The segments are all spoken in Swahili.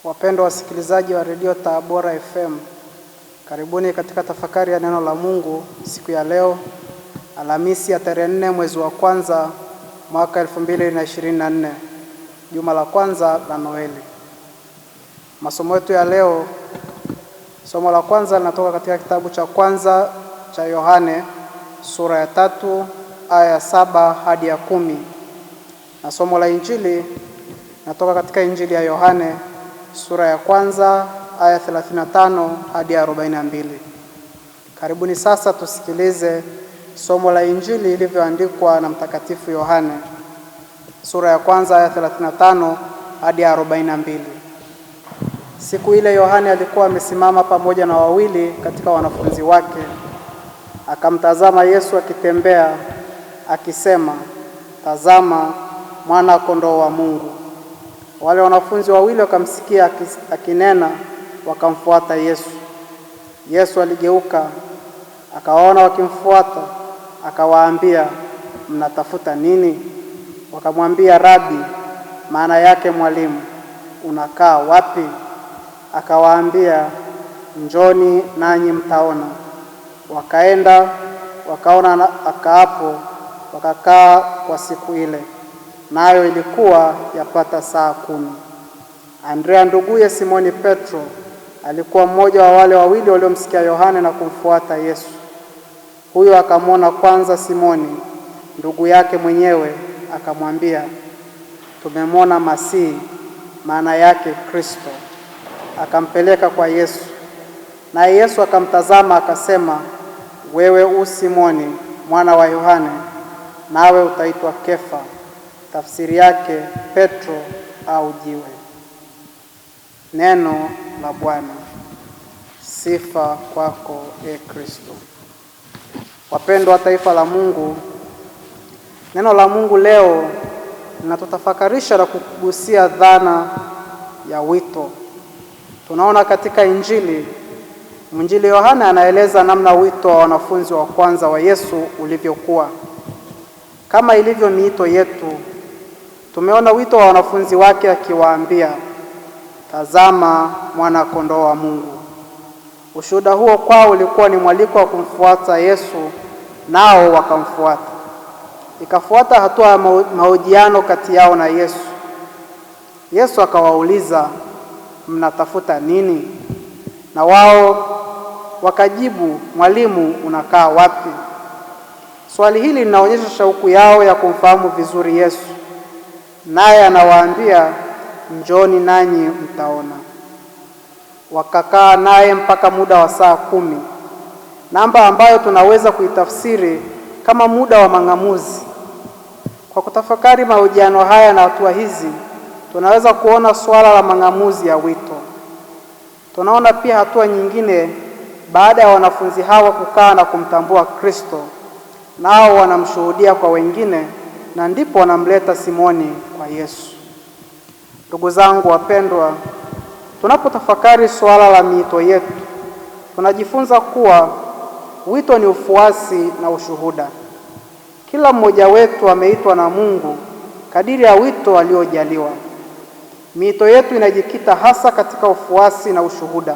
Wapendwa wasikilizaji wa redio Tabora FM, karibuni katika tafakari ya neno la Mungu siku ya leo, Alhamisi ya tarehe 4 mwezi wa kwanza mwaka 2024, juma la kwanza la Noeli. Masomo yetu ya leo, somo la kwanza linatoka katika kitabu cha kwanza cha Yohane sura ya 3 aya ya 7 hadi ya 10, na somo la Injili linatoka katika Injili ya Yohane sura ya kwanza aya 35 hadi 42. Karibuni sasa tusikilize somo la Injili ilivyoandikwa na Mtakatifu Yohane sura ya kwanza aya 35 hadi 42. Siku ile Yohane alikuwa amesimama pamoja na wawili katika wanafunzi wake. Akamtazama Yesu akitembea, akisema, "Tazama, mwana kondoo wa Mungu." Wale wanafunzi wawili wakamsikia akinena, wakamfuata Yesu. Yesu aligeuka, akawaona wakimfuata, akawaambia, "Mnatafuta nini?" Wakamwambia, "Rabi," maana yake mwalimu, "unakaa wapi?" Akawaambia, "Njoni nanyi mtaona." Wakaenda, wakaona akaapo, wakakaa kwa siku ile. Nayo ilikuwa yapata saa 10. Andrea nduguye Simoni Petro alikuwa mmoja wa wale wawili waliomsikia Yohane na kumfuata Yesu. Huyo akamwona kwanza Simoni ndugu yake mwenyewe, akamwambia, "Tumemwona Masihi," maana yake Kristo. Akampeleka kwa Yesu. Naye Yesu akamtazama akasema, "Wewe u Simoni mwana wa Yohane, nawe utaitwa Kefa," tafsiri yake Petro au jiwe. Neno la Bwana. Sifa kwako, e Kristo. Wapendwa taifa la Mungu, neno la Mungu leo linatutafakarisha na kugusia dhana ya wito. Tunaona katika Injili, Mwinjili Yohane anaeleza namna wito wa wanafunzi wa kwanza wa Yesu ulivyokuwa. Kama ilivyo miito yetu, tumeona wito wa wanafunzi wake akiwaambia, "Tazama, mwana kondoo wa Mungu." Ushuhuda huo kwao ulikuwa ni mwaliko wa kumfuata Yesu, nao wakamfuata. Ikafuata hatua ya mahojiano kati yao na Yesu. Yesu akawauliza, "Mnatafuta nini?" Na wao wakajibu, "Mwalimu, unakaa wapi?" Swali hili linaonyesha shauku yao ya kumfahamu vizuri Yesu. Naye anawaambia, "Njoni nanyi mtaona." Wakakaa naye mpaka muda wa saa 10, namba ambayo tunaweza kuitafsiri kama muda wa mang'amuzi. Kwa kutafakari mahojiano haya na hatua hizi, tunaweza kuona swala la mang'amuzi ya wito. Tunaona pia hatua nyingine baada ya wanafunzi hawa kukaa na kumtambua Kristo, nao wanamshuhudia kwa wengine, na ndipo wanamleta Simoni kwa Yesu. Ndugu zangu wapendwa, tunapotafakari swala la miito yetu, tunajifunza kuwa wito ni ufuasi na ushuhuda. Kila mmoja wetu ameitwa na Mungu kadiri ya wito aliojaliwa. Miito yetu inajikita hasa katika ufuasi na ushuhuda,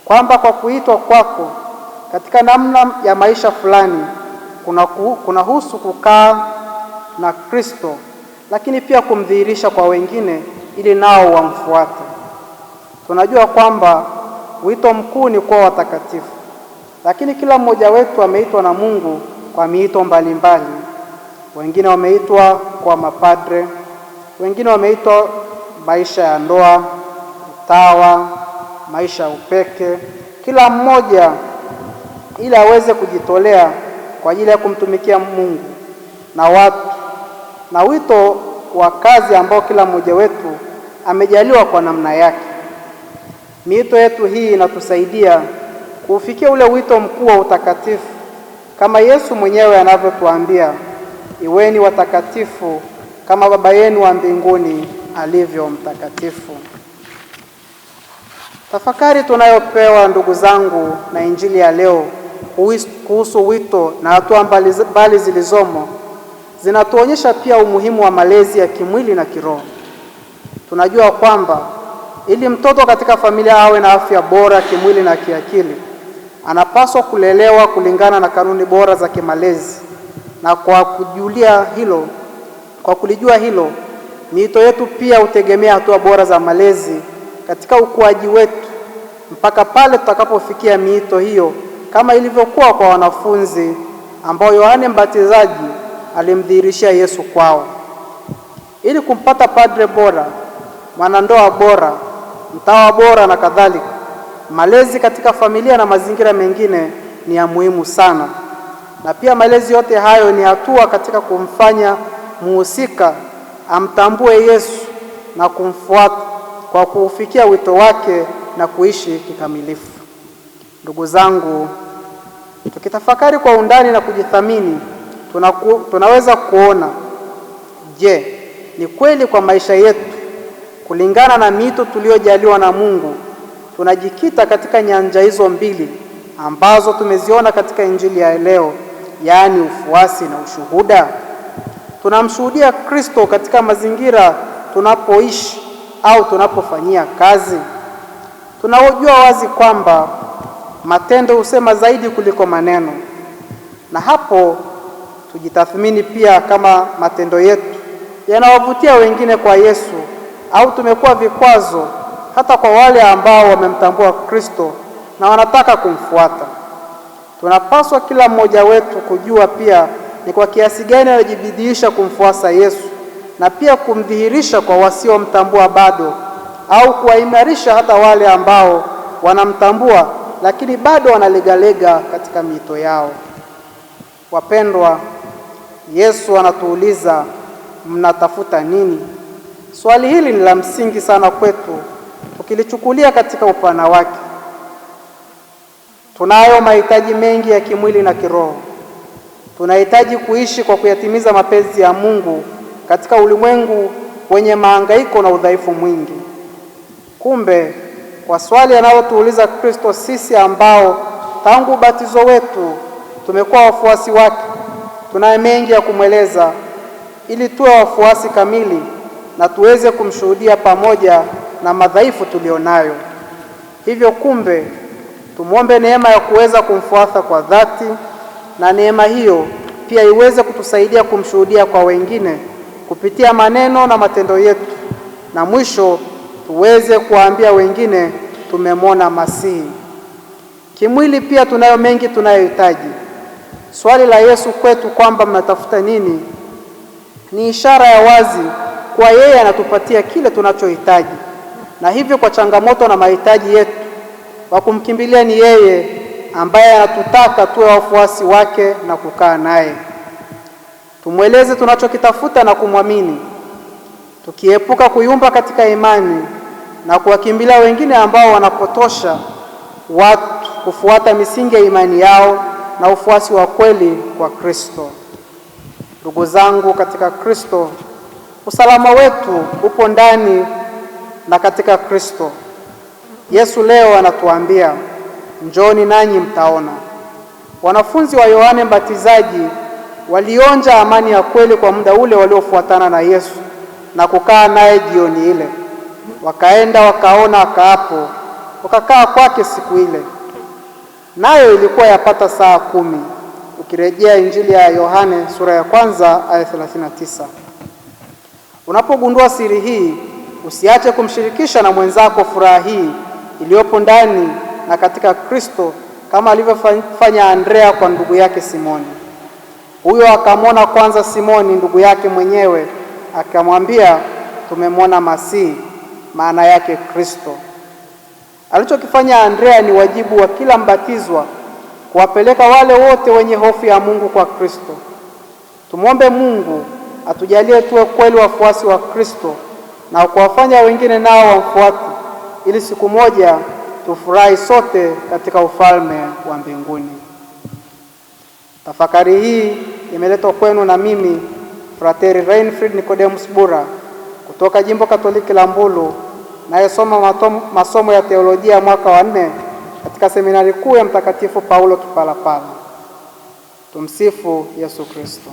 kwamba kwa kuitwa kwako katika namna ya maisha fulani kunahusu kukaa na Kristo, lakini pia kumdhihirisha kwa wengine ili nao wamfuate. Tunajua kwamba wito mkuu ni kuwa watakatifu, lakini kila mmoja wetu ameitwa na Mungu kwa miito mbalimbali. Wengine wameitwa kwa mapadre, wengine wameitwa maisha ya ndoa, utawa, maisha ya upeke, kila mmoja ili aweze kujitolea kwa ajili ya kumtumikia Mungu na watu, na wito wa kazi ambao kila mmoja wetu amejaliwa kwa namna yake. Miito yetu hii inatusaidia kufikia ule wito mkuu wa utakatifu, kama Yesu mwenyewe anavyotuambia, "Iweni watakatifu kama Baba yenu wa mbinguni alivyo mtakatifu." Tafakari tunayopewa ndugu zangu na Injili ya leo kuhusu wito na hatua mbalimbali zilizomo zinatuonyesha pia umuhimu wa malezi ya kimwili na kiroho. Tunajua kwamba ili mtoto katika familia awe na afya bora kimwili na kiakili, anapaswa kulelewa kulingana na kanuni bora za kimalezi. Na kwa kulijua hilo, miito yetu pia hutegemea hatua bora za malezi katika ukuaji wetu mpaka pale tutakapofikia miito hiyo, kama ilivyokuwa kwa wanafunzi ambao Yohane Mbatizaji alimdhihirishia Yesu kwao. Ili kumpata padre bora, mwanandoa bora, mtawa bora na kadhalika, malezi katika familia na mazingira mengine ni ya muhimu sana. Na pia malezi yote hayo ni hatua katika kumfanya muhusika amtambue Yesu na kumfuata kwa kuufikia wito wake na kuishi kikamilifu. Ndugu zangu, tukitafakari kwa undani na kujithamini, tunaweza kuona, je, ni kweli kwa maisha yetu kulingana na mito tuliyojaliwa na Mungu tunajikita katika nyanja hizo mbili ambazo tumeziona katika Injili ya leo, yaani ufuasi na ushuhuda? Tunamshuhudia Kristo katika mazingira tunapoishi au tunapofanyia kazi? Tunajua wazi kwamba matendo husema zaidi kuliko maneno, na hapo tujitathmini pia kama matendo yetu yanawavutia wengine kwa Yesu au tumekuwa vikwazo hata kwa wale ambao wamemtambua Kristo na wanataka kumfuata. Tunapaswa kila mmoja wetu kujua pia ni kwa kiasi gani anajibidiisha kumfuasa Yesu na pia kumdhihirisha kwa wasiomtambua bado, au kuwaimarisha hata wale ambao wanamtambua lakini bado wanalegalega katika miito yao. Wapendwa, Yesu anatuuliza, mnatafuta nini? Swali hili ni la msingi sana kwetu tukilichukulia katika upana wake. Tunayo mahitaji mengi ya kimwili na kiroho. Tunahitaji kuishi kwa kuyatimiza mapenzi ya Mungu katika ulimwengu wenye mahangaiko na udhaifu mwingi. Kumbe, kwa swali analotuuliza Kristo, sisi ambao tangu ubatizo wetu tumekuwa wafuasi wake, tunaye mengi ya kumweleza ili tuwe wafuasi kamili na tuweze kumshuhudia pamoja na madhaifu tulionayo. Hivyo kumbe, tumwombe neema ya kuweza kumfuata kwa dhati, na neema hiyo pia iweze kutusaidia kumshuhudia kwa wengine kupitia maneno na matendo yetu, na mwisho tuweze kuwaambia wengine tumemwona Masihi. Kimwili pia tunayo mengi tunayohitaji. Swali la Yesu kwetu kwamba mnatafuta nini ni ishara ya wazi kwa yeye anatupatia kile tunachohitaji, na hivyo kwa changamoto na mahitaji yetu wa kumkimbilia ni yeye ambaye anatutaka tuwe wafuasi wake na kukaa naye. Tumweleze tunachokitafuta na kumwamini, tukiepuka kuyumba katika imani na kuwakimbilia wengine ambao wanapotosha watu kufuata misingi ya imani yao na ufuasi wa kweli kwa Kristo. Ndugu zangu katika Kristo, usalama wetu upo ndani na katika Kristo. Yesu leo anatuambia, njooni nanyi mtaona. Wanafunzi wa Yohane Mbatizaji walionja amani ya kweli kwa muda ule waliofuatana na Yesu na kukaa naye jioni ile. Wakaenda wakaona akaapo, wakakaa kwake siku ile. Nayo ilikuwa yapata saa 10. Ukirejea Injili ya Yohane sura ya 1 aya 39. Unapogundua siri hii, usiache kumshirikisha na mwenzako furaha hii iliyopo ndani na katika Kristo, kama alivyofanya Andrea kwa ndugu yake Simoni. Huyo akamwona kwanza Simoni ndugu yake mwenyewe, akamwambia, tumemwona Masihi, maana yake Kristo. Alichokifanya Andrea ni wajibu wa kila mbatizwa, kuwapeleka wale wote wenye hofu ya Mungu kwa Kristo. Tumwombe Mungu atujalie tuwe kweli wafuasi wa Kristo na kuwafanya wengine nao wamfuate, ili siku moja tufurahi sote katika ufalme wa mbinguni. Tafakari hii imeletwa kwenu na mimi Frateri Reinfried Nicodemus Bura kutoka Jimbo Katoliki la Mbulu, nayesoma masomo ya teolojia mwaka wa 4 katika seminari kuu ya Mtakatifu Paulo Kipalapala. Tumsifu Yesu Kristo.